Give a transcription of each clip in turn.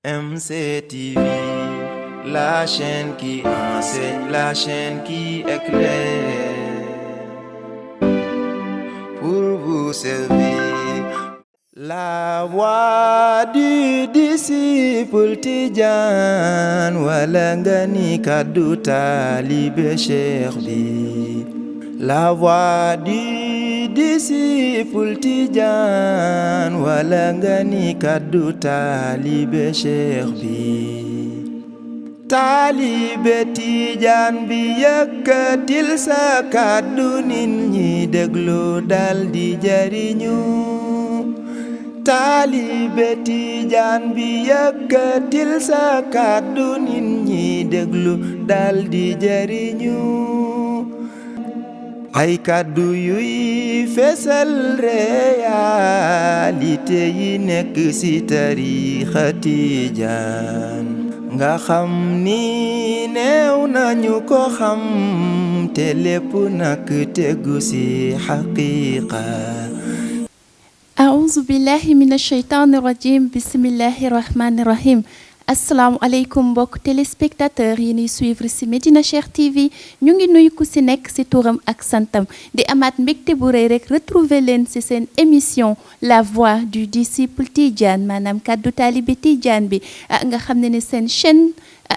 MCTV, la chaîne qui enseigne, la chaîne qui éclaire, pour vous servir. La voix du disciple Tidjane, wala nga ni kaddu taalibe Cheikh bi. La voix du disciple Tidjane, wala nga ni kaddu taalibe Cheikh bi. Taalibe Tidjane bi yëkkatil sa kaddu nit ñi déglu dal di jariñu. Taalibe Tidjane bi yëkkatil sa kaddu nit ñi déglu dal di jariñu. Ay kaddu yuy fesal réalité yi nekk ci tariixa Tidjane nga xam ni néew nañu ko xam te lépp nak tegu ci xaqiiqa. أعوذ بالله من الشيطان الرجيم بسم الله الرحمن الرحيم Assalamu alaikum mbokk téléspectateurs yi ñuy suivre ci Medina Cheikh TV ñu ngi nuyu ku ci nekk ci turam ak santam di amaat mbégte bu rëy rek retrouver leen ci seen émission La Voix du disciple Tidjane maanaam kaddu taalibe Tidjane bi nga xam ne seen chaîne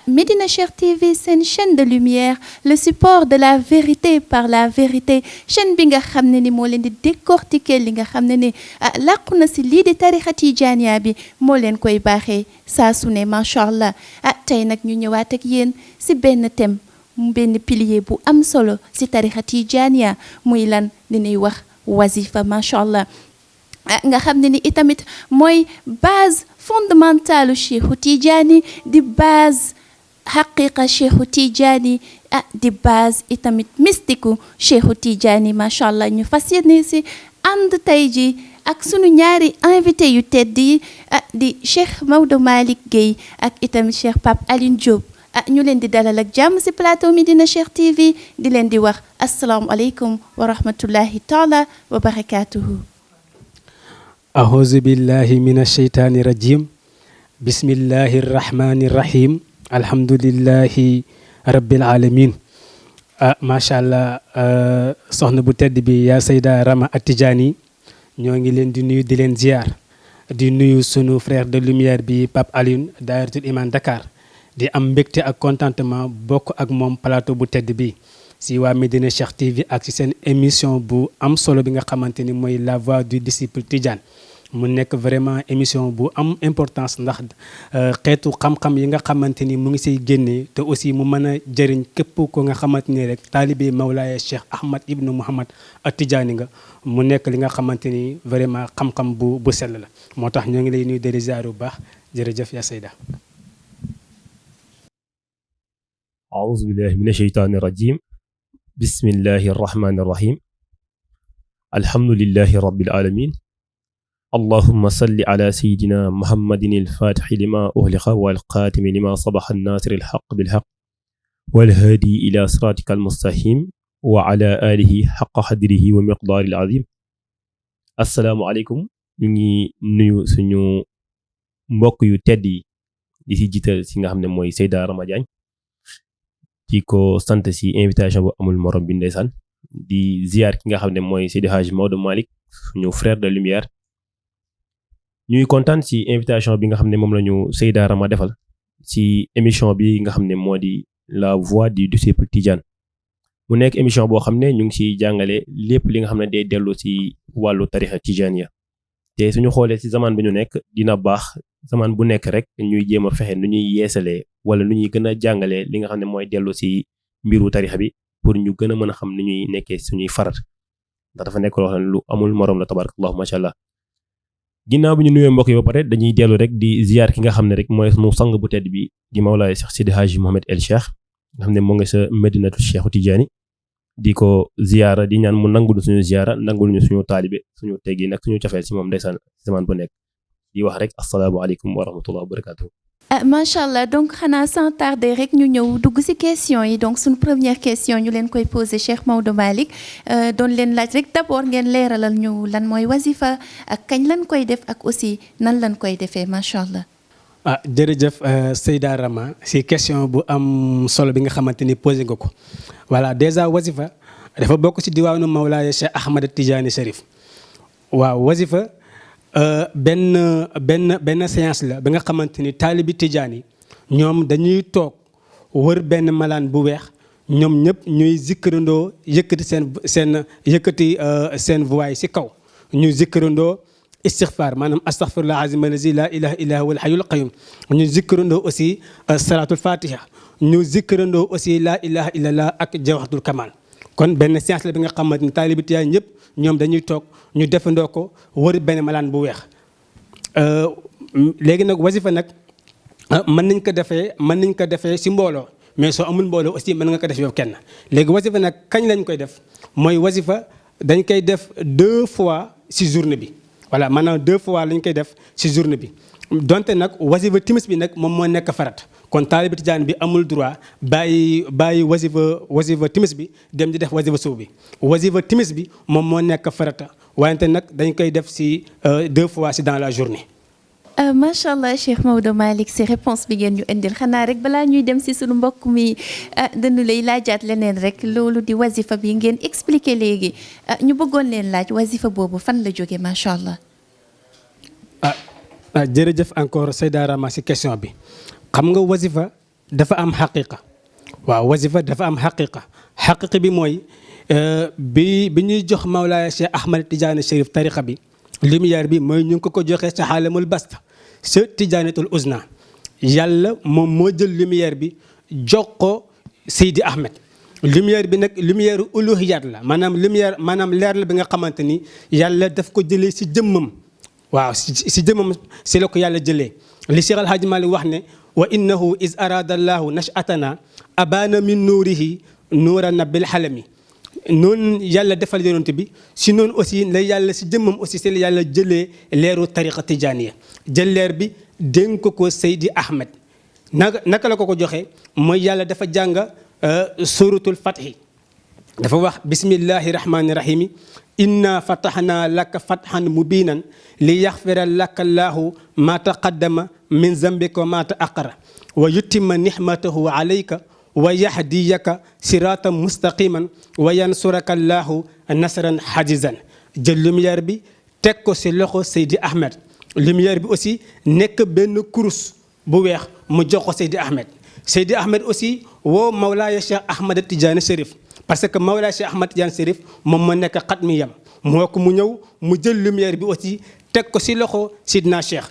Medina Cheikh TV seen chaîne de lumière le support de la vérité par la vérité chaîne bi nga xam ne ni moo leen di décortiquer li nga xam ne ni làqu na ci lii di tarixa Tidjaniya bi moo leen koy baaxee saa su ne macha allah tey nag ñu ñëwaat ak yéen ci benn thème benn pilier bu am solo ci tarixa Tidjaniya muy lan li ñuy wax wazifa macha allah nga xam ne ni itamit mooy base fondamentale Cheikhu Tidjani di base xaqiqa Cheikhu Tidjani di base itamit mystique Cheikhu Tidjani macha allah ñu fas yéene ci ànd tey ji ak sunu ñaari invité yu tedd yi di Cheikh Maodo Malick Gueye ak itam Cheikh Pape Alioune Diop ñu leen di dalal ak jàmm ci plateau Medina Cheikh TV di leen di wax asalaamu aleykum wa rahmatullahi taala wa barakatuhu. أعوذ بالله من الشيطان الرجيم بسم الله الرحمن الرحيم الحمد لله رب العالمين ما شاء الله soxna bu tedd bi yaa Sayda Rama At-Tidjani ñoo ngi leen di nuyu di leen ziar di nuyu sunu frère de lumière bi Pape Alioune Daayiratul Iman Dakar di am mbégte ak contentement bokk ak moom plateau bu tedd bi si waa Medina Cheikh TV ak si seen émission bu am solo bi nga xamante ni mooy La Voix du disciple Tidjane mu nekk vraiment émission bu am importance ndax xeetu xam-xam yi nga xamante ni mu ngi siy génnee te aussi mu mën a jëriñ képp ko nga xamante ni rek taalibe Mawlaaya Cheikh Ahmad Ibn Muhammad At-Tidjani nga mu nekk li nga xamante ni vraiment xam-xam bu sell la moo tax ñoo ngi lay nuyu di ziar bu baax jërëjëf yaa Sayda. أعوذ بالله من الشيطان الرجيم بسم الله الرحمن الرحيم الحمد لله رب العالمين اللهم صل على سيدنا محمد الفاتح لما أغلق والقاتم لما صبح الناصر الحق بالحق والهادي إلى صراطك المستقيم وعلى آله حق قدره ومقدار العظيم السلام عليكم ñi nuyu suñu mbokk yu teddi di ci jital ci nga xamne moy Sayda Rama Diagne di ko sant ci invitation bu amul morom bi ndeysaan di ziar ki nga xam ne mooy Seydi Hadji Maodo Malick suñu frère de lumière ñuy kontaan ci invitation bi nga xam ne moom la ñu Sayda Rama defal ci émission bi nga xam ne moo di La Voix du disciple Tidjane mu nekk émission boo xam ne ñu ngi ciy jàngale lépp li nga xam ne day dellu ci wàllu tarixa Tidjaniya te suñu xoolee ci zaman bi ñu nekk dina baax zaman bu nekk rek ñuy jéem a fexe nu ñuy yeesalee wala nu ñuy gën a jàngalee li nga xam ne mooy dellu ci mbiru tarixa bi pour ñu gën a mën a xam ni ñuy nekkee suñuy farat ndax dafa nekk loo xam ne lu amul morom la tabarakallahu macha allah. ginnaaw bi ñu nuyoo mbokk yi ba pare dañuy dellu rek di ziar ki nga xam ne rek mooy mu sang bu tedd bi di Mawlaay Cheikh Sidi Hadji Mohamed El Cheikh nga xam ne moo ngi sa Medinatu Cheikhu Tidjani di ko ziara di ñaan mu nangul suñu ziara nangul ñu suñu taalibe suñu teggi nag suñu cofeel ci moom ndeysaan zaman bu nekk di wax rek assalaamu aleykum wa rahmatullahi wa barakatuh. macha allah donc xanaa sans tarder rek ñu ñëw dugg ci question yi donc suñu première question ñu leen koy poser Cheikh Maodo Malick doon leen laaj rek d'abord ngeen leeralal ñu lan mooy wazifa ak kañ lan koy def ak aussi nan lan koy defee macha allah. jërëjëf Seyda Rama si question bu am solo bi nga xamante ni posé nga ko voilà déjà wasifa dafa bokk si diwaanu Mawlaaya Cheikh Ahmad Tidiane Chérif waaw wasifa benn séance la bi nga xamante ni taalibi Tidiane yi ñoom dañuy toog wër benn malaan bu weex ñoom ñëpp ñuy zikkarandoo yëkkati seen voix yi si kaw ñu zikkarandoo istixfar maanaam astaghfirullah azim allazi la ilaha illa huwa al-hayyul qayyum ñu zikkarandoo aussi salatul fatiha ñu zikkarandoo aussi la ilaha illallah ak jawharatul kamal kon benn séance la bi nga xamante ni taalibi Tijaan ñëpp ñoom dañuy toog ñu defandoo ko wër benn malaan bu weex léegi nag wasifa nag mën nañ ko defee si mbooloo mais soo amul mbooloo aussi mën nga ko def yow kenn léegi wasifa nag kañ lañ koy def mooy wasifa dañ koy def 2 fois si journée bi voilà maanaam 2 fois lañ koy def si journée bi donte nag wasifa timis bi nag moom moo nekk farat kon taalibi Tijaan bi amul droit bàyyi wasifa timis bi dem di def wasifa suuf bi wasifa timis bi moom moo nekk farata wante nag dañ koy def si 2 fois si dans la journée. macha allah Cheikh Maodo Malick si réponse bi ngeen ñu indil xanaa rek balaa ñuy dem si sunu mbokk mi dañu lay laajaat leneen rek loolu di wasifa bi ngeen expliqué léegi ñu bëggoon leen laaj wasifa boobu fan la jógee macha allah. jërëjëf encore Seyda Rama si question bi xam nga wasifa dafa am xaqiqa waaw wasifa dafa am xaqiqa bi mooy bi ñuy jox Mawlaaya Cheikh Ahmad Tidiane Chérif tariqa bi lumière bi mooy ñu ngi ko joxee sa xaalamul basta sa Tijaanatul Uzna yàlla moom moo jël lumière bi jox ko Seydi Ahmed lumière bi nag lumière uluhiyat la maanaam leer la bi nga xamante ni yàlla daf ko jëlee si jëmmam waaw si jëmmam si la ko yàlla jëlee li Cheikh Al Hadji Malick wax ne wa innahu is arada allahu nashatana abana min nuurihi nuurana bil xalami noonu yàlla defal yonent bi si noonu aussi la yàlla si jëmmam aussi si la yàlla jëlee leeru tariqa tijaaniya jël leer bi dénk ko Seydi Ahmed naka la ko joxe mooy yàlla dafa jàng suratul fathi dafa wax bismillahi rahmani rahimi inna fatahnaa laka fathan mubinan li yaxfira laka allahu ma taqaddama min zambika wa ma taaqara wa yutimma nihmatahu alayka wa yahdiyaka siratan mustaqiman wa yansuraka allahu nasran hajizan jël lumière bi teg ko si loxo Seydi Ahmed lumière bi aussi nekk benn kurus bu weex mu jox ko Seydi Ahmed aussi woo Mawlaaya Cheikh Ahmad Tidiane Chérif parce que Mawlaaya Cheikh Ahmad Tidiane Chérif moom moo nekk xatmiyam moo ko mu ñëw mu jël lumière bi aussi teg ko si loxo Sidna Cheikh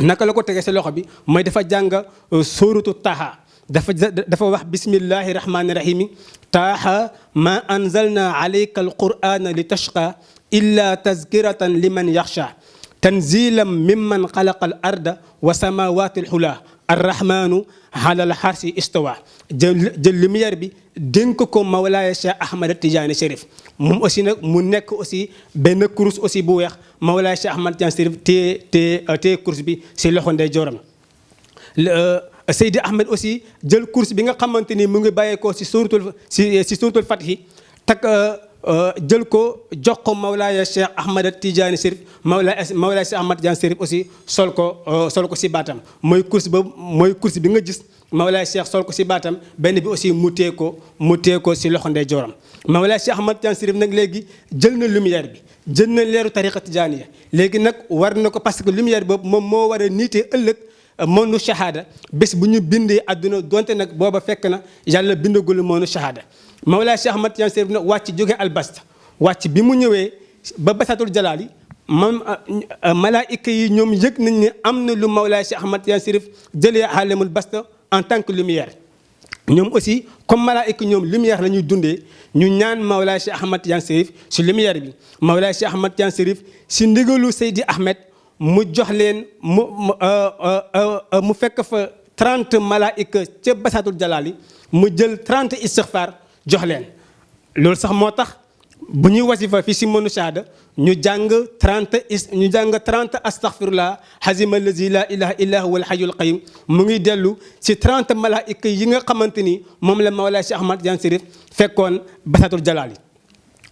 naka la ko tegee si loxo bi mooy dafa jàng suuratu Taaha dafa wax bismillahi rahmani rahimi taaha ma anzalna alayka alqur'ana li tashqa illa tazkiratan liman yaxsha tanzilan mimman xalaqa al arda wa samawati alxula arrahmanu ala alxarsi istawa jël lumière bi dénk ko Mawlaaya Cheikh Ahmad Tidiane Chérif moom aussi nag mu nekk aussi benn kurus aussi bu weex Mawlaaya Cheikh Ahmad Tidiane Chérif téye kurus bi si loxo ndeyjooram Seydi Ahmed aussi jël course bi nga xamante ni mu ngi bàyyeekoo si suratul Fathi tak jël ko jox ko Mawlaaya Cheikh Ahmad Tidiane Chérif Mawlaaya Cheikh Ahmad Tidiane Chérif aussi sol ko si baatam mooy course bi nga gis Mawlaaya Cheikh sol ko si baatam benn bi aussi mu téye ko si loxo ndeyjooram Mawlaaya Cheikh Ahmad Tidiane Chérif nag léegi jël na lumière bi jël na leeru tariqa tijaaniya léegi nag war na ko parce que lumière boobu moom moo war a niitee ëllëg moonu shahada bés bu ñu bindee àdduna donte nag booba fekk na yàlla bindagul moonu shahada Mawlaaya Cheikh Ahmad Tidiane Chérif nag wàcc jóge albasta wàcc bi mu ñëwee ba basatul jalaali moom malaayika yi ñoom yëg nañ ne am na lu Mawlaaya Cheikh Ahmad Tidiane Chérif jëlee alamul basta en tant que lumière ñoom aussi comme malaayika ñoom lumière la ñuy dundee ñu ñaan Mawlaaya Cheikh Ahmad Tidiane Chérif si lumière bi Mawlaaya Cheikh Ahmad Tidiane Chérif si ndigalu Seydi Ahmed mu jox leen mu fekk fa 30 malaayika ca basatul jalaali mu jël 30 istixfaar jox leen loolu sax moo tax bu ñuy wasifa fii si mënu shahada ñu jàng 30 astaghfirullah hazima allazi la ilaha illa huwa alhayyul qayyum mu ngi dellu si 30 malaayika yi nga xamante ni moom la Mawlaaya Cheikh Ahmad Tidiane Chérif fekkoon basatul jalaali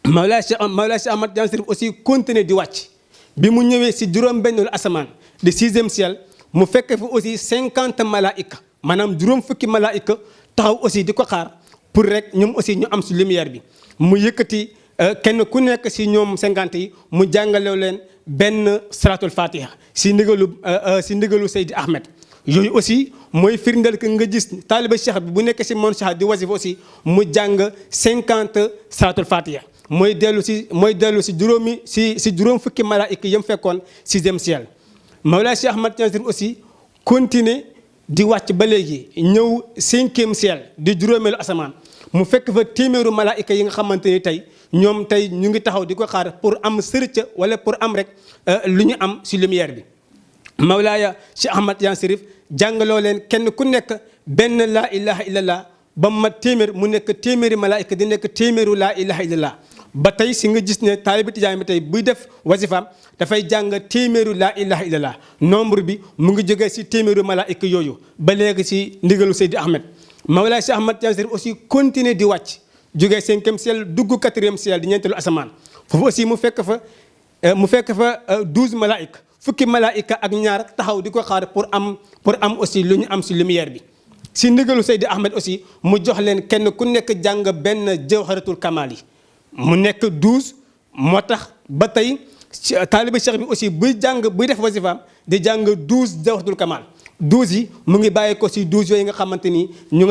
Mawlaaya Cheikh Ahmad Tidiane Chérif aussi continuer di wàcc bi mu ñëwee si juróom-benneelu asamaan di 6e ciel mu fekk fi aussi 50 malaayika maanaam juróom fukki malaayika taxaw aussi di ko xaar pour rek ñoom aussi ñu am si lumière bi mu yëkkati kenn ku nekk si ñoom 50 yi mu jàngalew leen benn salatul fatiha si ndigalu Seydi Ahmed yooyu aussi mooy firndeel que nga gis taaliba cheikh bi bu nekk si mon cheikh di wasif aussi mu jàng 50 salatul fatiha mooy dellu si juróomi si juróom fukki malaayika yam fekkoon 6e ciel Mawlaay Cheikh Ahmad Tidiane aussi continuer di wàcc ba léegi ñëw 5e ciel di juróomeelu asamaan mu fekk fa téeméeru malaayika yi nga xamante ni tey ñoom tey ñu ngi taxaw di ko xaar pour am sërëcca wala pour am rek lu ñu am si lumière bi Mawlaaya Cheikh Ahmad Tidiane Chérif jàngaloo leen kenn ku nekk benn laa ilaha illallah ba mu mat téeméer mu nekk téeméeri malaayika di nekk téeméeru laa ilaha illallah ba tey si nga gis ne taalibi tijaan bi tey buy def wasifaam dafay jàng téeméeru laa ilaha illallah nombre bi mu ngi jógee si téeméeru malaayika yooyu ba léegi si ndigalu Seydi Ahmed Mawlaay Cheikh Ahmad Tidiane Chérif aussi continuer di wàcc jógee 5e ciel dugg 4e ciel di ñeenteelu asamaan foofu aussi mu fekk fa 12 malaayika fukki malaayika ak ñaar taxaw di ko xaar pour am aussi lu ñu am si lumière bi si ndigalu Seydi Ahmed aussi mu jox leen kenn ku nekk jàng benn jawharatul kamal yi mu nekk 12 moo tax ba tey taaliba cheikh bi aussi buy def wasifaam di jàng 12 jawharatul kamal 12 yi mu ngi bàyyi ko si 12 yooyu nga xamante ni ñu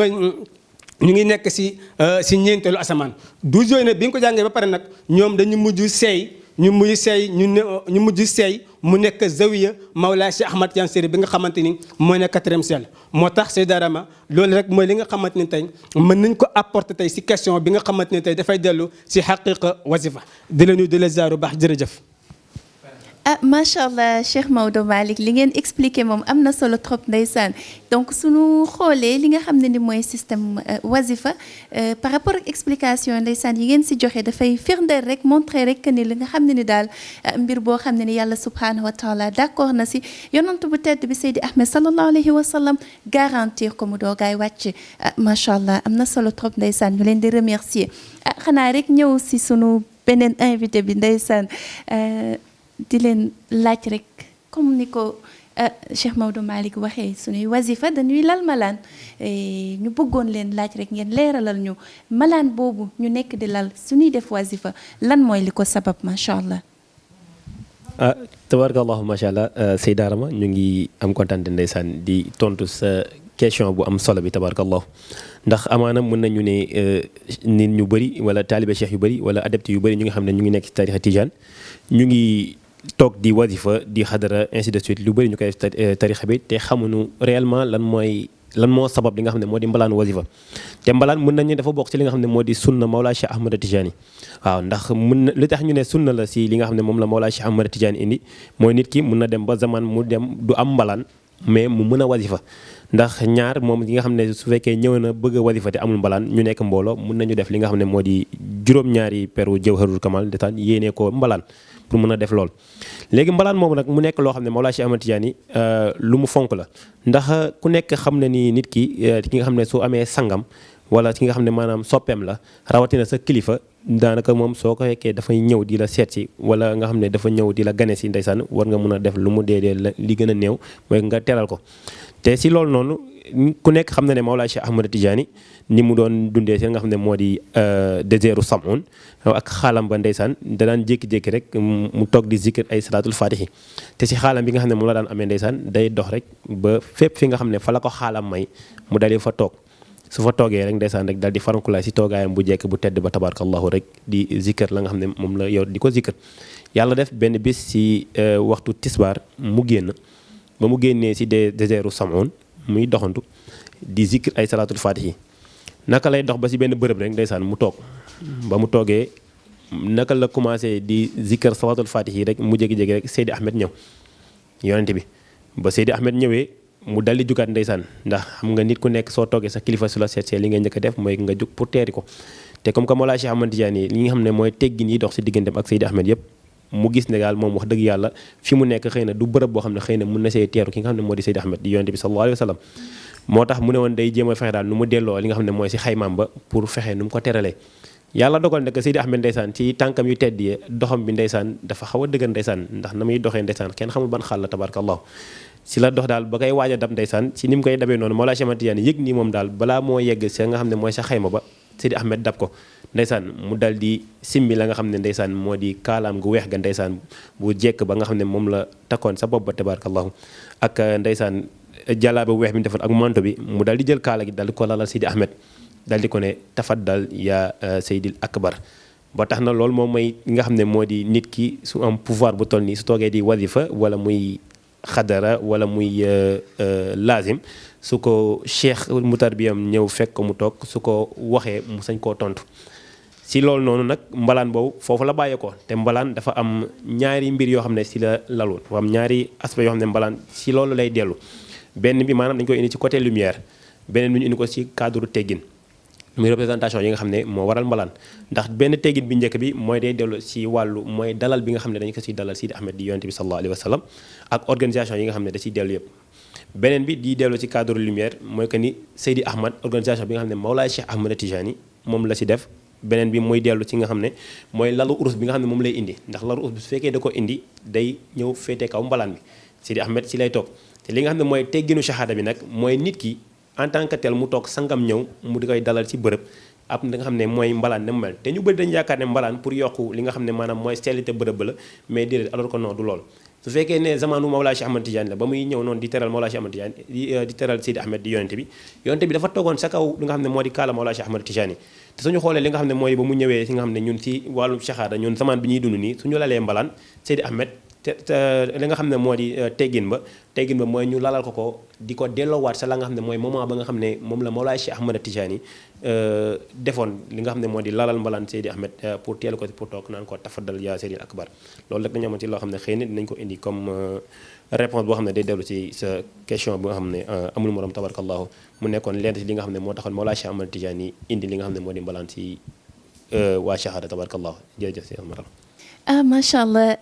ngi nekk si ñeenteelu asamaan 12 yooyu nag bi nga ko jàngee ba pare nag ñoom dañu mujj seey ñu mujj seey mu nekk zawiya Mawlaay Cheikh Ahmad Tidiane Chérif bi nga xamante ni mooy nekk 4e ciel moo tax Seyda Rama loolu rek mooy li nga xamante ni tey mën nañ ko apporter tey si question bi nga xamante ni tey dafay dellu si xaqiqa wasifa di la nuyu di la zaaru baax jërëjëf. macha allah Cheikh Maodo Malick li ngeen expliqué moom am na solo trop ndeysaan donc suñu xoolee li nga xam ne ni mooy système wasifa par rapport ak explication ndeysaan yi ngeen si joxe dafay firndeel rek montrer rek que ni li nga xam ne ni daal mbir boo xam ne ni yàlla subhanahu wa taala d'accord na si yonantu bu tedd bi Seydi Ahmed sallallahu alayhi wa sallam garantir ko mu doogaay wàcc macha allah am na solo trop ndeysaan ñu leen di remercier xanaa rek ñëw si sunu beneen invité bi ndeysaan di leen laaj rek comme ni ko Cheikh Maodo Malick waxee suñuy wasifa dañuy lal malaan ñu bëggoon leen laaj rek ngeen leeralal ñu malaan boobu ñu nekk di lal suñuy def wasifa lan mooy li ko sabab macha allah. tabarakallahu macha allah Seyda Rama ñu ngi am kontaan ndeysaan di tontu sa question bu am solo bi tabarakallahu ndax amaana mën nañu ne nit ñu bëri wala taalibe cheikh yu bëri wala adepte yu bëri ñu ngi xam ne ñu ngi nekk ci tarixa tijaan ñu ngi toog di wasifa di xadara ainsi de suite lu bëri ñu koy def tarixa bi te xamuñu réellement lan moo sabab li nga xam ne moo di mbalaan wasifa te mbalaan mën nañu dafa bokk ci li nga xam ne moo di sunna Mawlaa Cheikh Ahmad Tidiane waaw ndax li tax ñu ne sunna la si li nga xam ne moom la Mawlaa Cheikh Ahmad Tidiane indi mooy nit ki mën na dem ba zaman mu dem du am mbalaan mais mu mën a wasifa ndax ñaar moom li nga xam ne su fekkee ñëw na bëgg a wasifa te amul mbalaan ñu nekk mbooloo mën nañu def li nga xam ne moo di juróom-ñaari peru jawharul kamal detaan yéenee ko mbalaan pour mën a def lool léegi mbalaan moomu nag mu nekk loo xam ne Mawlaa Cheikh Ahmad Tidiane lu mu fonk la ndax ku nekk xam na ni nit ki nga xam ne su amee sangam wala ki nga xam ne maanaam soppeem la rawatina sa kilifa daanaka moom soo ko fekkee dafay ñëw di la seet si wala nga xam ne dafa ñëw di la gane si ndeysaan war nga mën a def lu mu dee li gën a néew mooy nga teral ko te si loolu noonu ku nekk xam na ne Mawlaa Cheikh Ahmad Tidiane ni mu doon dundee seen nga xam ne moo di désertu Samoun ak xaalam ba ndeysaan da daan jékki-jékki rek mu toog di zikr ay salaatul fatihi te si xaalam bi nga xam ne moom la daan amee ndeysaan day dox rek ba fépp fi nga xam ne fa la ko xaalam may mu dalee fa toog su fa toogee rek ndeysaan rek daal di farankulaay si toogaayam bu jekk bu tedd ba tabarakallahu rek di zikr la nga xam ne moom la yor di ko zikr yàlla def benn bis si waxtu tisbaar mu génn ba mu génnee si désertu Samoun muy doxantu di zikr ay salaatul fatihi naka lay dox ba si benn bërëb rek ndeysaan mu toog ba mu toogee naka la commencé di zikr salaatul fatihi rek mu jékki-jékki rek Seydi Ahmed ñëw yonent bi ba Seydi Ahmed ñëwee mu dal di jugaat ndeysaan ndax xam nga nit ku nekk soo toogee sa kilifa su la seetsee li ngay njëkk a def mooy nga jug pour teeri ko te comme que Mawlaa Cheikh Ahmad Tidiane li nga xam ne mooy teggin yi dox si digganteem ak Seydi Ahmed yëpp mu gis ne daal moom wax dëgg yàlla fi mu nekk xëy na du bërëb boo xam ne xëy na mun na see teeru ki nga xam ne moo di Seydi Ahmed di yonent bi sallallahu alayhi wa sallam moo tax mu ne woon day jéem a fexe daal nu mu delloo li nga xam ne mooy si xaymaam ba pour fexe nu mu ko teralee yàlla dogal ne que Seydi Ahmed ndeysaan ci tànkam yu teddee doxam bi ndeysaan dafa xaw a dëgër ndeysaan ndax na muy doxee ndeysaan kenn xamul ban xaal la tabarakallahu si la dox daal ba koy waaj a dab ndeysaan si ni mu koy dabee noonu Mawlaa Cheikh Ahmad Tidiane yëg nii moom daal balaa moo yegg sa nga xam ne mooy sa xayma ba Seydi Ahmed dab ko ndeysaan mu dal di simmi la nga xam ne ndeysaan moo di kaalaam gu weex ga ndeysaan bu jekk ba nga xam ne moom la takkoon sa bopp ba tabarakallahu ak ndeysaan jàllaa bu weex bi ñu defoon ak manto bi mu dal di jël kaala gi dal di ko lalal Seydi Ahmed dal di ko ne tafaddal yaa Seydil Akbar ba tax na loolu moom mooy nga xam ne moo di nit ki su am pouvoir bu toll nii su toogee di wadifa wala muy xadara wala muy laazim su ko cheikh mu tarbiyam ñëw fekk ko mu toog su ko waxee mu sañ koo tontu si loolu noonu nag mbalaan boobu foofu la bàyyee ko te mbalaan dafa am ñaari mbir yoo xam ne si la lalu dafa am ñaari aspect yoo xam ne mbalaan si loolu lay dellu benn bi maanaam dañu koy indi ci côté lumière beneen bi ñu indi ko ci cadre teggin muy représentation yi nga xam ne moo waral mbalaan ndax benn teggin bi njëkk bi mooy day dellu ci wàllu mooy dalal bi nga xam ne dañu ko ciy dalal Sidi Ahmed di yonent bi sallallahu alayhi wa sallam ak organisation yi nga xam ne da ciy dellu yëpp beneen bi di dellu ci cadre lumière mooy que ni Seydi Ahmed organisation bi nga xam ne Mawlaay Cheikh Ahmed Tijani moom la ci def beneen bi mooy dellu ci nga xam ne mooy lalu urus bi nga xam ne moom lay indi ndax lalu urus bi su fekkee da ko indi day ñëw féete kaw mbalaan bi Sidi Ahmed ci lay toog te li nga xam ne mooy tegginu shahada bi nag mooy nit ki en tant que tel mu toog sangam ñëw mu di koy dalal ci bërëb ab li nga xam ne mooy mbalaan ne mu mel te ñu bëri dañu yaakaar ne mbalaan pour yokku li nga xam ne maanaam mooy stellité bërëb ba la mais déedéet alors que non du loolu su fekkee ne zamanu Mawlaa Cheikh Ahmad Tidiane la ba muy ñëw noonu di teral Mawlaa Cheikh Ahmad Tidiane di teral Seydi Ahmed di yonente bi dafa toogoon sa kaw li nga xam ne moo di kaala Mawlaa Cheikh Ahmad Tidiane te suñu xoolee li nga xam ne mooy ba mu ñëwee si nga xam ne ñun si wàllum shahada ñun zaman bi ñuy dund nii suñu lalee mbalaan Seydi Ahmed te li nga xam ne moo di teggin ba mooy ñu lalal ko di ko delloowaat sa la nga xam ne mooy moment ba nga xam ne moom la Mawlaa Cheikh Ahmad Tidiane defoon li nga xam ne moo di lalal mbalaan Seydi Ahmed pour teel ko pour toog naan ko tafaddal yaa Seydil Akbar loolu rek dañu amoon ci loo xam ne xëy na dinañ ko indi comme réponse boo xam ne day dellu ci sa question bi nga xam ne amul morom tabarakallahu mu nekkoon leen ci li nga xam ne moo taxoon Mawlaa Cheikh Ahmad Tidiane indi li nga xam ne moo di mbalaan ci waa shahada tabarakallahu jërëjëf si amaram macha allah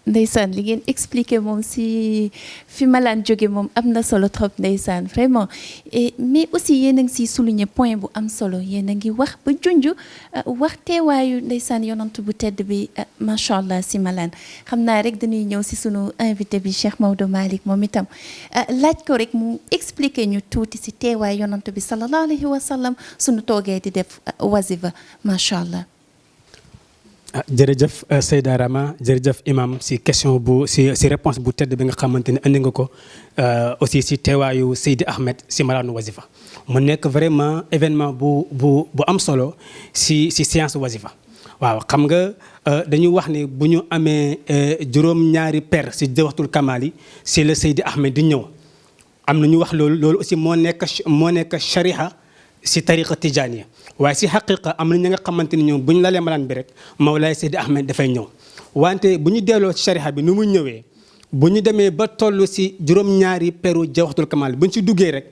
ndeysaan li ngeen expliqué moom si fi malaan jóge moom am na solo trop ndeysaan vraiment mais aussi yéen a ngi siy souligner point bu am solo yéen a ngi wax ba junj wax teewaayu ndeysaan yonant bu tedd bi macha allah si malaan xam naa rek dañuy ñëw si sunu invité bi Cheikh Maodo Malick moom itam laaj ko rek mu expliqué ñu tuuti si teewaayu yonant bi sallallahu alayhi wa sallam sunu toogee di def wazifa macha allah. jërëjëf Seyda Rama jërëjëf imam si question bu si réponse bu tedd bi nga xamante ne andi nga ko aussi si teewaayu Seydi Ahmed si malaanu wazifa mu nekk vraiment événement bu am solo si séance wazifa waaw xam nga dañu wax ni bu ñu amee juróom-ñaari per si Jawharatul Kamal yi si la Seydi Ahmed di ñëw am na ñu wax loolu aussi moo nekk shariha si tariqa tijaaniya waaye si xaqiqa am na ñi nga xamante ni ñoom bu ñu lalee malaan bi rek Mawlaay Seydi Ahmed dafay ñëw wante bu ñu delloo si shariha bi nu mu ñëwee bu ñu demee ba toll si juróom-ñaari peru Jawharatul Kamal bu ñu si duggee rek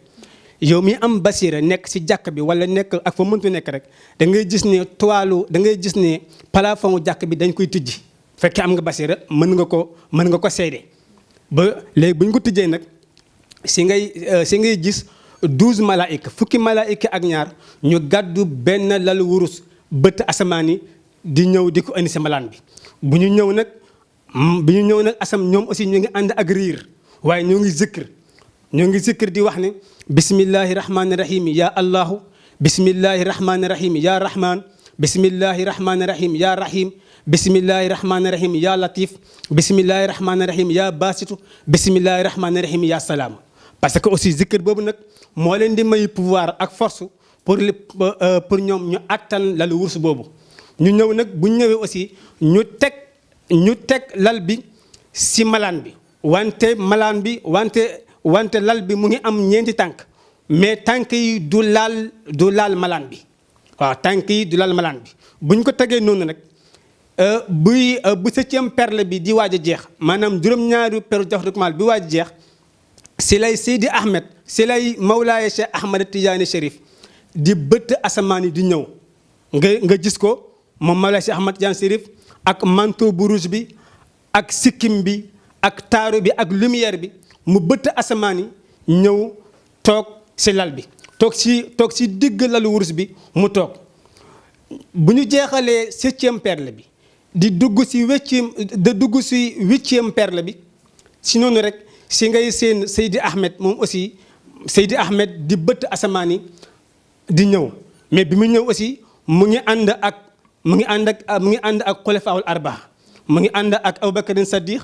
yow mi am basira nekk si jàkk bi wala nekk ak fa mëntu nekk rek da ngay gis ne da ngay gis ne plafond jàkk bi dañ koy tijji fekkee am nga basira mën nga ko seede ba léegi bu ñu ko tijjee nag si ngay gis 12 malaayika fukki malaayika ak ñaar ñu gàddu benn lalu wurus bët asamaan yi di ñëw di ko indi si malaan bi bu ñu ñëw nag asam ñoom aussi ñu ngi ànd ak riir waaye ñoo ngi zikkir di wax ne bismillahi rahmaani rahim ya allahu bismillahi rahmaani rahim ya rahman bismillahi rahmaani rahim ya rahim bismillahi rahmaani rahim ya latif bismillahi rahmaani rahim ya basitu bismillahi rahmaani rahim ya salaam parce que aussi zikr boobu nag moo leen di may pouvoir ak force pour ñoom ñu attan lalu wurus boobu ñu ñëw nag bu ñu ñëwee aussi ñu teg lal bi si malaan bi wante lal bi mu ngi am ñeenti tànk mais tànk yi du laal malaan bi waaw tànk yi du laal malaan bi bu ñu ko tegee noonu nag bu 7e perle bi di waaj a jeex maanaam juróom-ñaari peru Jawharatul Kamal bi waaj a jeex si lay Seydi Ahmed si lay Mawlaaya Cheikh Ahmed Tidiane Chérif di bëtt asamaan yi di ñëw nga gis ko moom Mawlaaya Cheikh Ahmed Tidiane Chérif ak manteau bu rouge bi ak sikkim bi ak taaru bi ak lumière bi mu bëtt asamaan yi ñëw toog si lal bi toog si digg lalu wurus bi mu toog bu ñu jeexalee 7e perle bi di dugg si 8e perle bi si noonu rek si ngay seen Seydi Ahmed moom aussi Seydi Ahmed di bëtt asamaan yi di ñëw mais bi mu ñëw aussi mu ngi ànd ak xulafaawul arbaa mu ngi ànd ak Abubakarin Saddiq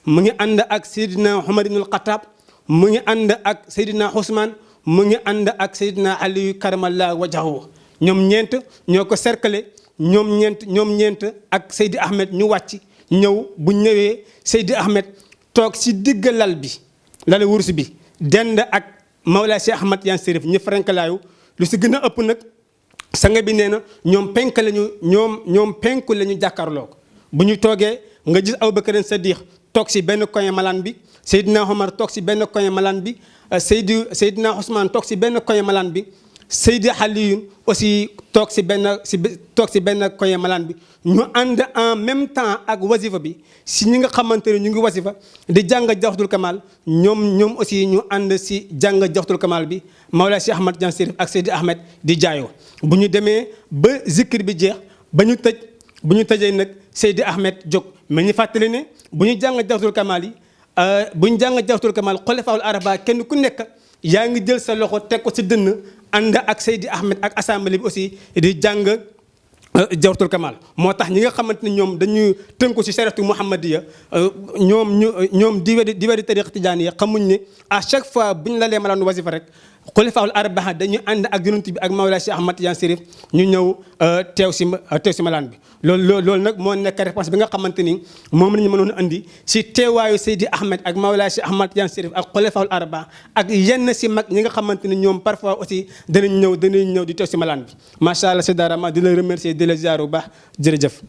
mu ngi ànd ak Seydina Umar ibnul Xattaab mu ngi ànd ak Seydina Ousmane mu ngi ànd ak Seydina Aliyu karamallahu wajhahu ñoom ñeent ñoo ko cerclé ñoom ñeent ak Seydi Ahmed ñu wàcc ñëw bu ñëwee Seydi Ahmed toog si digg lal bi lal wurus bi dend ak Mawlaa Cheikh Ahmad Tidiane Chérif ñu ferenkalaayu lu si gën a ëpp nag sanga bi nee na ñoom penku la ñu jàkkaarloo ko bu ñu toogee nga gis Abubakarin Saddiq toog si benn coin malaan bi Seydina Omar toog si benn coin malaan bi Seydina Ousmane toog si benn coin malaan bi Seydi Aliyu aussi toog si benn coin malaan bi ñu ànd en même temps ak wasifa bi si ñi nga xamante ne ñu ngi wasifa di jàng Jawharatul Kamal ñoom aussi ñu ànd si jàng Jawharatul Kamal bi Mawlaa Cheikh Ahmad Tidiane Chérif ak Seydi Ahmed di jaayoo bu ñu demee ba zikir bi jeex bu ñu tëjee nag Seydi Ahmed jóg mais ñu fàttali ne bu ñu jàng Jawharatul Kamal yi bu ñu jàng Jawharatul Kamal xulafaa'ul arbaa kenn ku nekk yaa ngi jël sa loxo teg ko si dënn ànd ak Seydi Ahmed ak assemblée bi aussi di jàng Jawharatul Kamal moo tax ñi nga xamante ne ñoom dañuy tënku si saratu Muhammadiya ñoom di wedi tariqa tijaaniya xamuñ ne à chaque fois bu ñu la lee malaan wasifa rek xulafaa'ul arbaa dañuy ànd ak yonent bi ak Mawlaa Cheikh Ahmad Tidiane Chérif ñu ñëw teew si malaan bi loolu nag moo nekk réponse bi nga xamante ni moom la ñu mënoon andi si teewaayu Seydi Ahmed ak Mawlaa Cheikh Ahmad Tidiane Chérif ak xulafaa'ul arbaa ak yenn si mag ñi nga xamante ni ñoom parfois aussi danañ ñëw di teew si malaan bi macha allah si dara ma di la remercier di la ziar bu baax jërëjëf.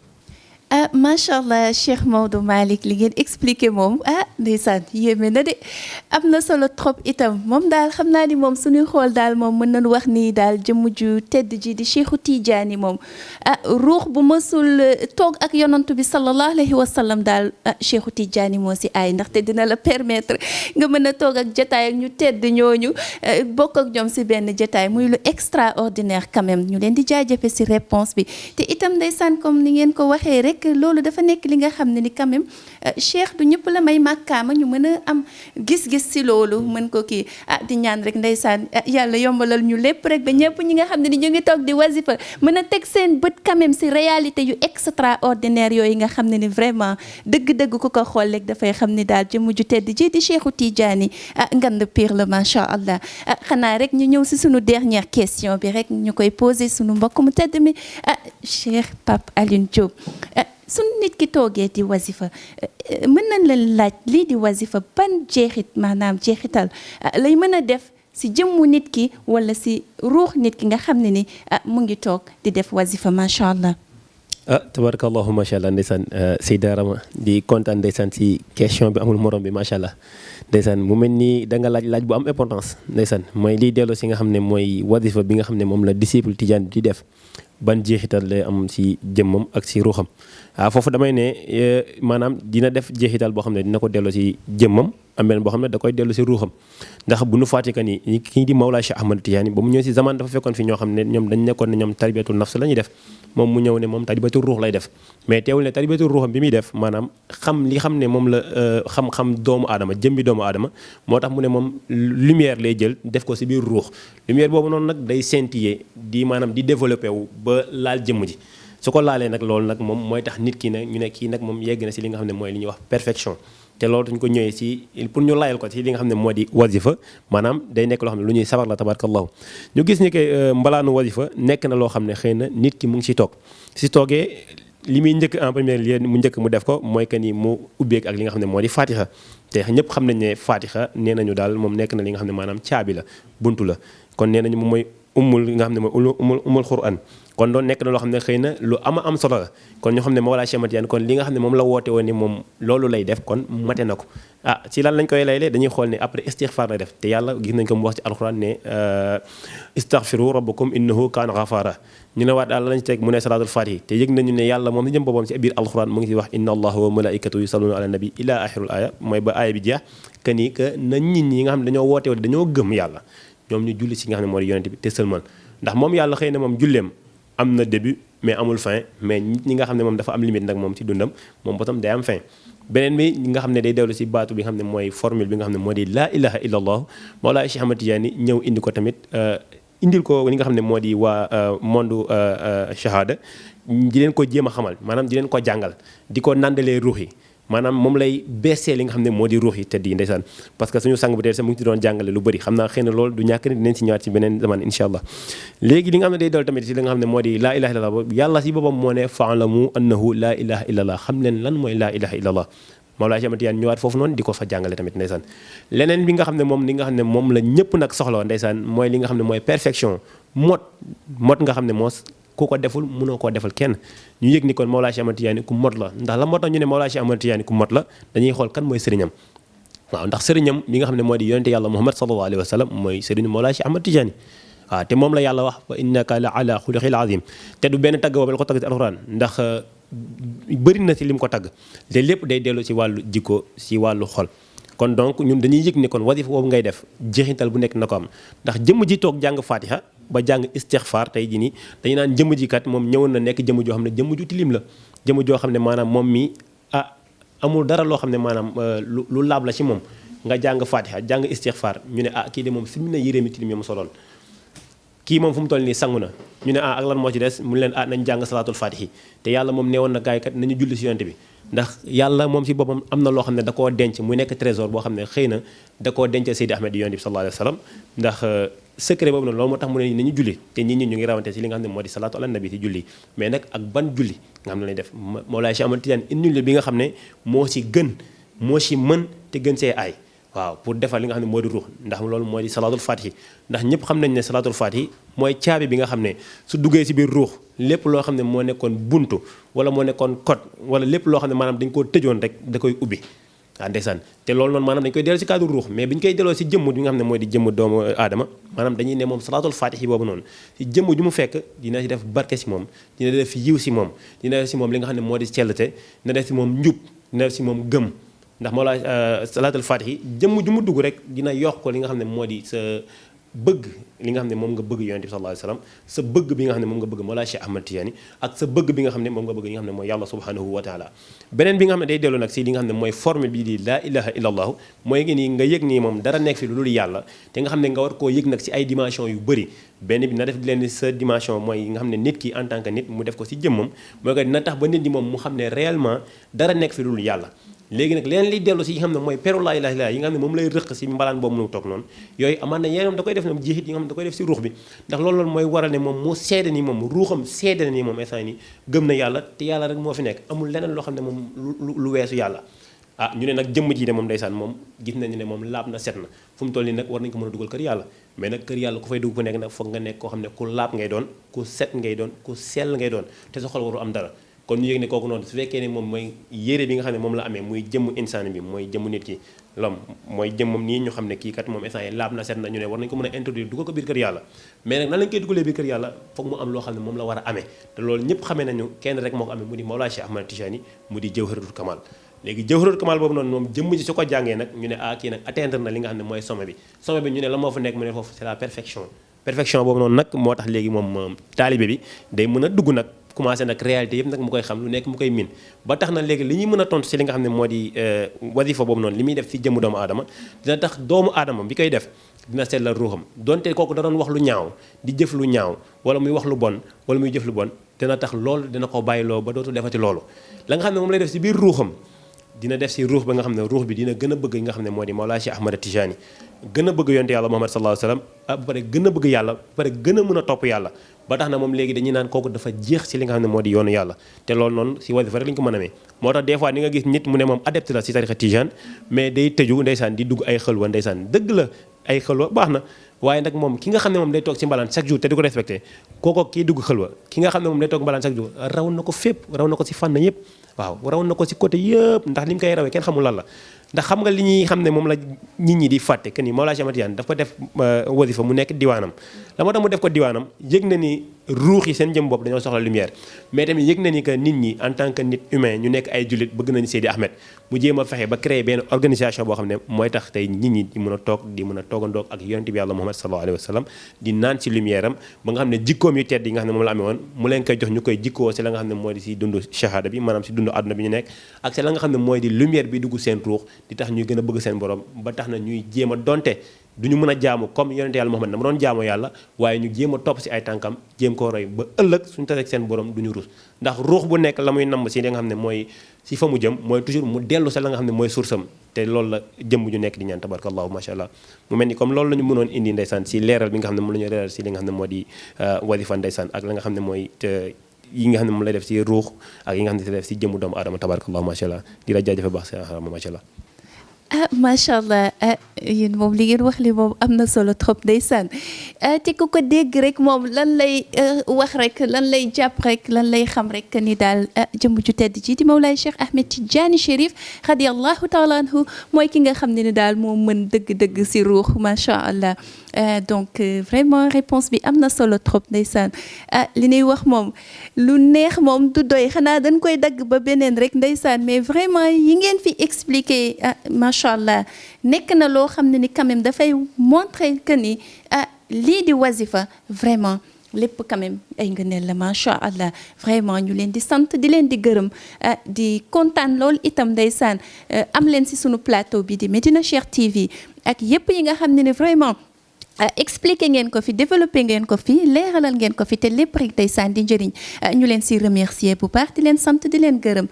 macha allah Cheikh Maodo Malick li ngeen expliqué moom ndeysaan yéeme na de am na solo trop itam moom daal xam naa ni moom suñuy xool daal moom mën nañu wax ni daal jëmm ju tedd ji di Cheikhu Tidiane moom ruux bu mësul toog ak yonantu bi sallallahu alayhi wa sallam daal Cheikhu Tidiane moo si aay ndaxte dina la permettre nga mën a toog ak jotaay ak ñu tedd ñooñu bokk ak ñoom si benn jotaay muy lu extraordinaire quand même ñu leen di jaajëfe si réponse bi te itam ndeysaan comme ni ngeen ko waxee rek loolu dafa nekk li nga xam ne ni quand même Cheikh du ñëpp la may màkkaama ñu mën a am gis-gis si loolu mën ko kii di ñaan rek ndeysaan yàlla yombalal ñu lépp rek ba ñëpp ñi nga xam ne ni ñu ngi toog di wasifa mën a teg seen bët quand même si réalité yu extraordinaire yooyu nga xam ne ni vraiment dëgg-dëgg ku ko xool rek dafay xam ni daal jëmm ju tedd ji di Cheikhu Tidiane ngand pire la macha allah xanaa rek ñu ñëw si sunu dernière question bi rek ñu koy posé sunu mbokk mu tedd mi Cheikh Pape Alioune Diop suñu nit ki toogee di wasifa mën nañ la laaj lii di wasifa ban jeexital lay mën a def si jëmmu nit ki wala si ruux nit ki nga xam ne ni mu ngi toog di def wasifa macha allah. tabarakallahu macha allah ndeysaan Seyda Rama di kontaan ndeysaan si question bi amul morom bi macha allah ndeysaan mu mel ni da nga laaj bu am importance ndeysaan mooy liy delloo si nga xam ne mooy wasifa bi nga xam ne moom la disciple Tidiane di def ban jeexital lay am si jëmmam ak si ruuxam foofu damay ne maanaam dina def jeexital boo xam ne dina ko delloo si jëmmam am benn boo xam ne da koy dellu si ruuxam ndax bu nu fàtte que ni kii di Mawlaa Cheikh Ahmad Tidiane ba mu ñëw si zaman dafa fekkoon fi ñoo xam ne ñoom dañ nekkoon ne ñoom tarbiyatul nafs la ñuy def moom mu ñëw ne moom tarbiyatul ruux lay def mais teewul ne tarbiyatul ruuxam bi muy def maanaam xam ne moom la xam-xam doomu aadama jëmbi doomu aadama moo tax mu ne moom lumière lay jël def ko si biir ruux lumière boobu noonu nag day scintiller di maanaam di développé wu ba laal jëmm ji su ko laalee nag loolu nag moom mooy tax nit ki ne ñu ne kii nag moom yegg na si li nga xam ne mooy li ñuy wax perfection te loolu dañ ko ñëwee si pour ñu layal ko si li nga xam ne moo di wasifa maanaam day nekk loo xam ne lu ñuy sabar la tabarakallahu ñu gis ni que mbalaanu wasifa nekk na loo xam ne xëy na nit ki mu ngi si toog si toogee li muy njëkk en première lieu mu njëkk mu def ko mooy que ni mu ubbeek ak li nga xam ne moo di fatiha te ñëpp xam nañ ne fatiha nee nañu daal moom nekk na li nga xam ne maanaam caabi la buntu la kon nee nañu moom mooy ummul nga xam ne mooy ummul quran kon doon nekk na loo xam ne xëy na lu am solo la kon ñoo xam ne Mawlaa Cheikh Ahmad Tidiane kon li nga xam ne moom la woote woon ni moom loolu lay def kon mate na ko ci lan lañ koy layle dañuy xool ne après istighfar la def te yàlla gis nañ ko mu wax ci alquran ne istaghfiru rabbakum innahu kaana ghafaara ñu ne waat daal lañ ci teg mu ne salaatul faatihi te yëg nañu ne yàlla moom si jëm boppam ci biir alquran mu ngi ci wax inna allaha wa malaikatahu yusalluna ala nabi ila axirul aya mooy ba aaya bi jeex que ni que na nit ñi nga xam ne dañoo woote woon dañoo gëm yàlla ñoom ñu julli ci nga xam ne moo di yonente bi te sëlmal ndax moom yàlla xëy na moom julleem am na début mais amul fin mais nit ñi nga xam ne moom dafa am limite nag moom ci dundam moom botam day am fin beneen bi nga xam ne day dellu si baatu bi nga xam ne mooy formule bi nga xam ne moo di laa ilaha illa allah Mawlaay Cheikh Ahmad Tidiane ñëw indi ko tamit indil ko li nga xam ne moo di waa monde shahada di leen ko jéem a xamal maanaam di leen ko jàngal di ko nandalee ruux yi maanaam moom lay beesee li nga xam ne moo di ruux yi tedd yi ndeysaan parce que suñu sang bu teel sax mu ngi ci doon jàngale lu bëri xam naa xëy na loolu du ñàkk ni dinañ si ñëwaat ci beneen zaman incha allah léegi li nga xam ne day dal tamit si li nga xam ne moo di laa ilaha illallah yàlla si boppam moo ne fa'lamu annahu laa ilaha illallah xam leen lan mooy laa ilaha illallah Mawlaay Cheikh Ahmad Tidiane ñëwaat foofu noonu di ko fa jàngale tamit ndeysaan leneen bi nga xam ne moom li nga xam ne moom la ñëpp nag soxla ndeysaan mooy li nga xam ne mooy perfection mot nga xam ne moo ku ko deful mënoo koo defal kenn ñu yëg ni kon Mawlaay Cheikh Ahmad Tidiane ku mot la ndax la moo tax ñu ne Mawlaay Cheikh Ahmad Tidiane ku mot la dañuy xool kan mooy sëriñam waaw ndax sëriñam bi nga xam ne moo di yonente yàlla Muhammad sallallahu alayhi wa sallam mooy sëriñu Mawlaay Cheikh Ahmad Tidiane waaw te moom la yàlla wax wa innaka la ala xuluqil azim te du benn tagg boobu la ko tagg ci alxuraan ndax bëri na si lim ko tagg te lépp day dellu si wàllu jikko si wàllu xol kon donc ñun dañuy yëg ni kon wasifa boobu ngay def jeexintal bu nekk na ko am ndax jëmm ji toog jàng fatiha ba jàng istixfaar tey ji nii dañu naan jëmm ji kat moom ñëwoon na nekk jëmm joo xam ne jëmm ju tilim la jëmm joo xam ne maanaam moom mi amul dara loo xam ne maanaam lu laab la ci moom nga jàng fatiha jàng istixfaar ñu ne kii de moom simi na yére mi tilim yo mu soloon kii moom fu mu toll nii sangu na ñu ne ak lan moo ci des mu leen nañ jàng salaatul fatihi te yàlla moom neewoon na gaay kat nañu julli si yonent bi ndax yàlla moom si boppam am na loo xam ne da koo denc mu nekk trésor boo xam ne xëy na da koo denc Seydi Ahmed yonent bi sallallahu alayhi wa sallam ndax secret boobu nag loolu moo tax mu ne nañu julli te nit ñi ñu ngi rawante si li nga xam ne moo di salaatu ala nabi si julli mais nag ak ban julli nga xam ne lañuy def Mawlaay Cheikh Ahmad Tidiane indi bi nga xam ne moo si gën moo si mën te gën see aay waaw pour defal li nga xam ne moo di ruux ndax loolu moo di salaatul fatihi ndax ñëpp xam nañ ne salaatul fatihi mooy caabi bi nga xam ne su duggee si biir ruux lépp loo xam ne moo nekkoon buntu wala moo nekkoon code wala lépp loo xam ne maanaam dañ koo tëjoon rek da koy ubbi waaw ndeysaan te loolu noonu maanaam dañ koy delloo si cadre ruux mais bi ñu koy delloo si jëmm bi nga xam ne mooy di jëmm doomu aadama maanaam dañuy ne moom salaatul fatihi boobu noonu si jëmm ju mu fekk dina si def barke si moom dina def yiw si moom dina def si moom li nga xam ne moo di cellte dina def si moom njub dina def si moom gëm ndax Mawlaay salaatul fatihi jëmm ju mu dugg rek dina yokk ko li nga xam ne moo di sa bëgg li nga xam ne moom nga bëgg yonent bi sallallahu alayhi wasallam sa bëgg bi nga xam ne moom nga bëgg Mawlaay Cheikh Ahmad Tidiane ak sa bëgg bi nga xam ne moom nga bëgg li nga xam ne mooy yàlla subhanahu wa taala beneen bi nga xam ne day dellu nag si li nga xam ne mooy formule bi di laa ilaha illa allahu mooy ngi nii nga yëg nii moom dara nekk fi lu dul yàlla te nga xam ne nga war koo yëg nag si ay dimension yu bëri benn bi na def leen sa dimension mooy nga xam ne nit ki en tant que nit mu def ko si jëmmam mooy que dina tax ba nit ñi moom mu xam ne réellement dara nekk fi lu dul yàlla léegi nag leneen liy dellu si yi nga xam ne mooy peru laa ilaaha illallaah yi nga xam ne moom lay rëq si mbalaan boobu mu toog noonu yooyu amaan na yeneen da koy def ne jeexit yi nga xam ne da koy def si ruux bi ndax loolu mooy waral ne moom mu seede ni moom ruuxam seede na ni moom instant ni gëm na yàlla te yàlla rek moo fi nekk amul leneen loo xam ne moom lu weesu yàlla ñu ne nag jëmm ji de moom ndeysaan moom gis nañu ne moom laab na set na fu mu toll nii nag war nañu ko mën a dugal kër yàlla mais nag kër yàlla ku fay dugg ku nekk nag foog nga nekk koo xam ne ku laab ngay doon ku set ngay doon ku sell ngay doon te sa xol waru am dara kon ñu yëg ne kooku noonu su fekkee ne moom mooy yére bi nga xam ne moom la amee muy jëmm insaan bi mooy jëmm nit ki lom mooy jëmmam nii ñu xam ne kii kat moom instant yi laab na set na ñu ne war nañu ko mën a introduire dugal ko biir kër yàlla mais nag nan lañ koy dugalee biir kër yàlla foog mu am loo xam ne moom la war a amee te loolu ñëpp xamee nañu kenn rek moo ko amee mu di Mawlaay Cheikh Ahmad Tidiane mu di Jawharatul Kamal léegi Jawharatul Kamal boobu noonu moom jëmm ji su ko jàngee nag ñu ne kii nag atteindre na li nga xam ne mooy sommet bi ñu ne la moo fa nekk mu ne foofu c'est la perfection boobu noonu nag moo tax léegi moom taalibe bi day mën a dugg nag commencé nag réalité yëpp nag mu koy xam lu nekk mu koy min ba tax na léegi li ñuy mën a tontu si li nga xam ne moo di wasifa boobu noonu li muy def si jëmm doomu aadama dina tax doomu aadama bi koy def dina seetlal ruuxam donte kooku da doon wax lu ñaaw di jëf lu ñaaw wala muy wax lu bon wala muy jëf lu bon dina tax loolu dina ko bàyyiloo ba dootu defati loolu la nga xam ne moom lay def si biir ruuxam dina def si ruux ba nga xam ne ruux bi dina gën a bëgg yi nga xam ne moo di Mawlaay Cheikh Ahmad Tidiane gën a bëgg yonte yàlla Muhammad sallallahu alayhi wa sallam ba pare gën a bëgg yàlla ba pare gën a mën a topp yàlla ba tax na moom léegi dañuy naan kooku dafa jeex si li nga xam ne moo di yoonu yàlla te loolu noonu si wasifa rek la ñu ko mën a amee moo tax des fois ni nga gis nit mu ne moom adepte la si tarixa Tijaan mais day tëju ndeysaan di dugg ay xëlwa ndeysaan dëgg la ay xëlwa baax na waaye nag moom ki nga xam ne moom day toog si mbalaan chaque jour te di ko respecté kooko kii dugg xëlwa ki nga xam ne moom day toog mbalaan chaque jour raw na ko fépp raw na ko si fànn yëpp waaw raw na ko si côté yëpp ndax li mu koy rawee kenn xamul lan la ndax xam nga li ñuy xam ne moom la nit ñi di fàtte que ni Mawlaay Cheikh Ahmad Tidiane dafa def wasifa mu nekk diwaanam la moo tax mu def ko diwaanam yëg na ni ruux yi seen jëm bopp dañoo soxla lumière mais tamit yëg na ni que nit ñi en tant que nit humain ñu nekk ay jullit bëgg nañu Seydi Ahmed mu jéem a fexe ba créer benn organisation boo xam ne mooy tax tey nit ñi di mën a toog di mën a toogandoog ak yonent bi yàlla Muhammad sallallahu alayhi wa sallam di naan ci lumière am ba nga xam ne jikkoom yu tedd yi nga xam ne moom la amee woon mu leen koy jox ñu koy jikkoo si la nga xam ne mooy di si dund shahada bi maanaam si dund àdduna bi ñu nekk ak si la nga xam ne mooy di lumière bi dugg seen ruux di tax ñuy gën a bëgg seen borom ba tax na ñuy jéem a donte duñu mën a jaamu comme yonente yàlla Muhammad na ma doon jaamu yàlla waaye ñu jéem a topp si ay tànkam jéem koo roy ba ëllëg suñu taseeg seen borom duñu rus ndax ruux bu nekk la muy namm si li nga xam ne mooy si fa mu jëm mooy toujours mu dellu sa la nga xam ne mooy source am te loolu la jëm ñu nekk di ñaan tabarakallahu macha allah mu mel ni comme loolu la ñu mënoon indi ndeysaan si leeral bi nga xam ne moom la ñu leeral si li nga xam ne moo di wadifa ndeysaan ak la nga xam ne mooy yi nga xam ne moom lay def si ruux ak yi nga xam ne si def si jëmmu doomu aadama tabarakallahu macha allah di la jaajëfe baax si xarama macha allah macha allah yéen moom li ngeen wax li moom am na solo trop ndeysaan te ku ko dégg rek moom lan lay wax rek lan lay jàpp rek lan lay xam rek ni daal jëmm ju tedd ji di Mawlaay Cheikh Ahmed Tidiane Chérif radiyallahu taala anhu mooy ki nga xam ne ni daal moo mën dëgg-dëgg si ruux macha allah donc vraiment réponse bi am na solo trop ndeysaan li ñuy wax moom lu neex moom du doy xanaa dañ koy dagg ba beneen rek ndeysaan mais vraiment yi ngeen fi expliqué macha allah nekk na loo xam ne ni quand même dafay montrer que ni lii di wazifa vraiment lépp quand même ay ngëneel la macha allah vraiment ñu leen di sant di leen di gërëm di kontaan lool itam ndeysaan am leen si sunu plateau bi di Medina Cheikh TV ak yépp yi nga xam ne ni vraiment expliqué ngeen ko fi développé ngeen ko fi leeralal ngeen ko fi te lépp rek ndeysaan di njëriñ ñu leen si remercier bu baax di leen sant di leen gërëm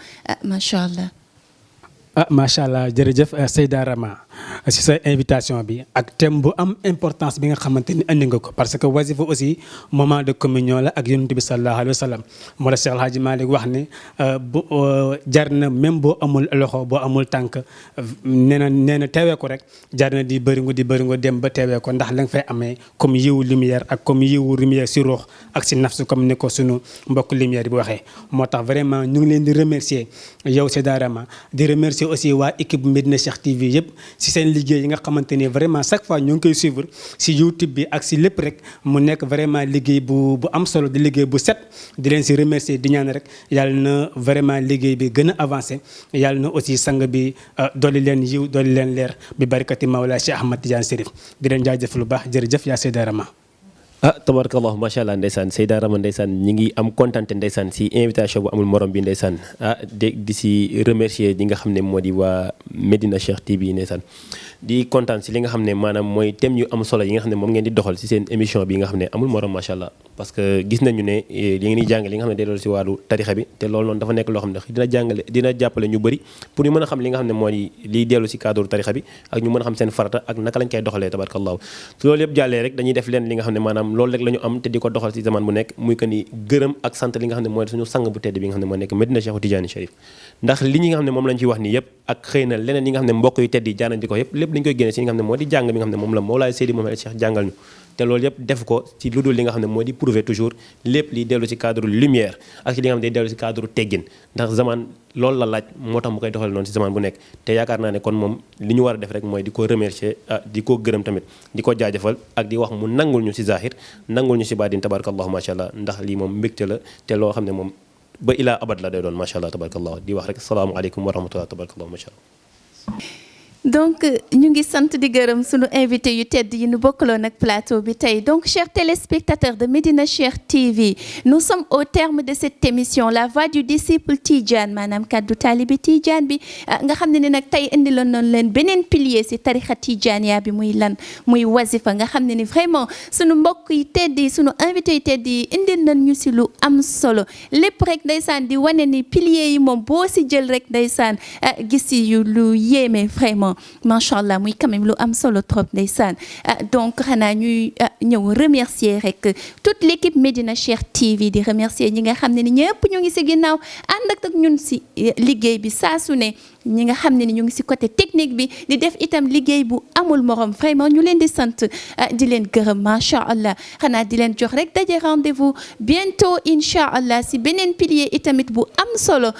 macha allah. macha allah jërëjëf Seyda Rama si sa invitation bi ak thème bu am importance bi nga xamante ni andi nga ko parce que wazifa aussi moment de communion la ak yonent bi sallallahu alayhi wa sallam moo la Cheikh El Hadji Malick wax ne bu jar na même boo amul loxo boo amul tànk nee na teewee ko rek jar na di bëringu dem ba teewee ko ndax la nga fay amee comme yiwu lumière ak comme yiwu lumière si ruux ak si nafsu comme ni ko sunu mbokk lumière bi waxee moo tax vraiment ñu ngi leen di remercier yow Seyda Rama di remercier aussi waa équipe Medina Cheikh TV yëpp si seen liggéey yi nga xamante ni vraiment chaque fois ñu ngi koy suivre si YouTube bi ak si lépp rek mu nekk vraiment liggéey bu am solo di liggéey bu set di leen si remercier di ñaan rek yàlla na vraiment liggéey bi gën a avancé yàlla na aussi sang bi dolli leen yiw dolli leen leer bi barkati Mawlaa Cheikh Ahmed Tidiane Chérif di leen jaajëf lu baax jërëjëf yaa Seyda Rama. tabarakallah macha allah ndeysaan Seyda Rama ndeysaan ñi ngi am kontante ndeysaan si invitation bu amul morom bi ndeysaan di si remercier ñi nga xam ne moo di waa Medina Cheikh TV ndeysaan di kontaan si li nga xam ne maanaam mooy thème yu am solo yi nga xam ne moom ngeen di doxal si seen émission bi nga xam ne amul morom macha allah parce que gis nañu ne li ngeen di jàngale li nga xam ne day doon si wàllu tarixa bi te loolu noonu dafa nekk loo xam ne dina jàppale ñu bëri pour ñu mën a xam li nga xam ne moo di liy dellu si cadre tarixa bi ak ñu mën a xam seen farata ak naka lañ koy doxalee tabarakallahu su loolu yëpp jàllee rek dañuy def leen li nga xam ne maanaam loolu rek la ñu am te di ko doxal si zaman bu nekk muy que ni gërëm ak sant li nga xam ne mooy suñu sang bu tedd bi nga xam ne moo nekk Medina Cheikh Tidiane Chérif ndax li ñi nga xam ne moom lañ ciy wax nii yëpp ak xëy na leneen yi nga xam ne mbokk yu tedd yi jaanañ di ko yëpp lépp lañ koy génne si li nga xam ne moo di jàng bi nga xam ne moom la Mawlaay Seydi Mouhamed Cheikh jàngal ñu te loolu yëpp def ko ci lu dul li nga xam ne moo di prouver toujours lépp li dellu ci cadre lumière ak ci li nga xam ne day dellu ci cadre teggin ndax zaman loolu la laaj moo tax mu koy doxale noonu ci zaman bu nekk te yaakaar naa ne kon moom li ñu war a def rek mooy di ko remercier di ko gërëm tamit di ko jaajëfal ak di wax mu nangul ñu ci zahir nangul ñu ci baatin tabarakallahu macha allah ndax lii moom mbégte la te loo xam ne moom ba ilaa abad la day doon macha allah tabarakallahu di wax rek asalaamaaleykum wa rahmatullah tabarakallahu macha allah. donc ñu ngi sant di gërëm sunu invité yu tedd yi nu bokkaloon ak plateau bi tey donc chers téléspectateurs de Medina Cheikh TV nous sommes au terme de cette émission la voix du disciple Tidiane maanaam kaddu taalibi Tidiane bi nga xam ne ne nag tey indi loon noonu leen beneen pilier si tarixa Tidiania bi muy lan muy wazifa nga xam ne ni vraiment sunu mbokk yi tedd yi sunu invité yi tedd yi indil nañ ñu si lu am solo lépp rek ndeysaan di wane ni pilier yi moom boo si jël rek ndeysaan gis si yu lu yéeme vraiment macha allah muy quand même lu am solo trop ndeysaan donc xanaa ñuy ñëw remercier rek toute l'équipe Medina Cheikh TV di remercier ñi nga xam ne ni ñëpp ñu ngi si ginnaaw ànd ak ñun si liggéey bi saa su ne ñi nga xam ne ni ñu ngi si côté technique bi di def itam liggéey bu amul morom vraiment ñu leen di sant di leen gërëm macha allah xanaa di leen jox rek daje rendez-vous bientôt incha allah si beneen pilier itamit bu am solo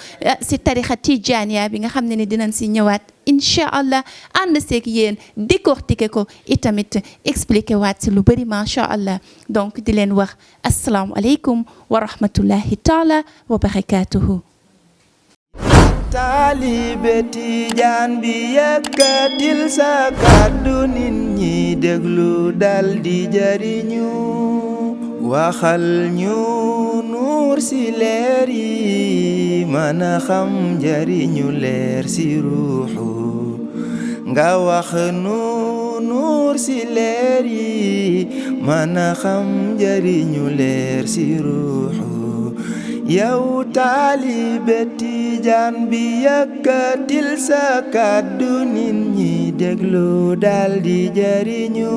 si tarixa Tijaaniya bi nga xam ne ni dinañ si ñëwaat incha allah ànd seeg yéen décortiquer ko itamit expliquer waat si lu bëri macha allah donc di leen wax asalaamualeykum wa rahmatullahi taala wa barakatuhu. taalibe Tijaan bi yëkkatil sa kàddu nit ñi déglu dal di jariñu waxal ñu nuur si leer yi mën a xam jariñu leer si ruuxu nga wax nu nuur si leer yi mën a xam jariñu leer si ruuxu yow taalibe Tijaan bi yëkkatil sa kàddu nit ñi déglu dal di jariñu